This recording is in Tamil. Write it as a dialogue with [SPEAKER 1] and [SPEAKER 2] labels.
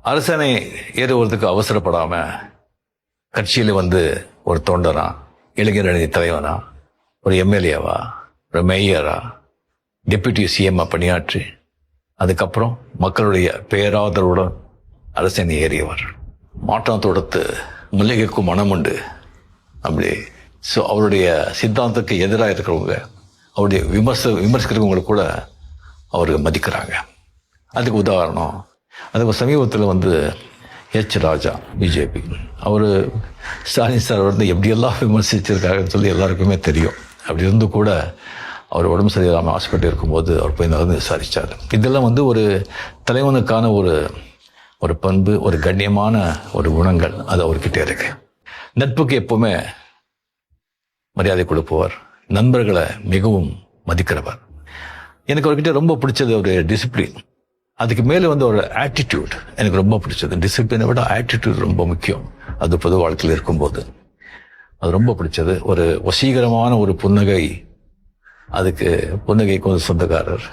[SPEAKER 1] அரசனை ஏறுவதற்கு அவசரப்படாம கட்சியில ஒரு தொண்டனா, இளைஞரணி தலைவனா, ஒரு எம்எல்ஏவா, ஒரு மேயரா, டெப்யூட்டி சிஎம் பணியாற்றி அதுக்கப்புறம் மக்களுடைய பேராதரவுடன் அரசனை ஏறியவர். மாற்றம் தொடுத்து முல்லைக்கும் மனம் உண்டு அப்படி. ஸோ அவருடைய சித்தாந்தத்துக்கு எதிராக இருக்கிறவங்க, அவருடைய விமர்சிக்கிறவங்களை கூட அவர் மதிக்கிறாங்க. அதுக்கு உதாரணம், அதுக்கு சமீபத்தில் ஹெச் ராஜா பிஜேபி, அவர் ஸ்டாலின் சார் எப்படியெல்லாம் விமர்சிச்சிருக்காருன்னு சொல்லி எல்லாருக்குமே தெரியும். அப்படி இருந்து கூட அவர் உடம்பு சரியில்லாமல் ஹாஸ்பிட்டல் இருக்கும்போது அவர் போய் நடந்து விசாரித்தார். இதெல்லாம் ஒரு தலைவனுக்கான ஒரு பண்பு, ஒரு கண்ணியமான ஒரு குணங்கள் அது அவர்கிட்ட இருக்கு. நட்புக்கு எப்பவுமே மரியாதை கொடுப்பவர், நண்பர்களை மிகவும் மதிக்கிறவர். எனக்கு அவர்கிட்ட ரொம்ப பிடிச்சது ஒரு டிசிப்ளின். அதுக்கு மேலே ஒரு ஆட்டிடியூட் எனக்கு ரொம்ப பிடிச்சது. டிசிப்ளினை விட ஆட்டிடியூட் ரொம்ப முக்கியம். அது பொது வாழ்க்கையில் இருக்கும்போது அது ரொம்ப பிடிச்சது. ஒரு வசீகரமான ஒரு புன்னகை, அதுக்கு புன்னகைக்கு சொந்தக்காரர்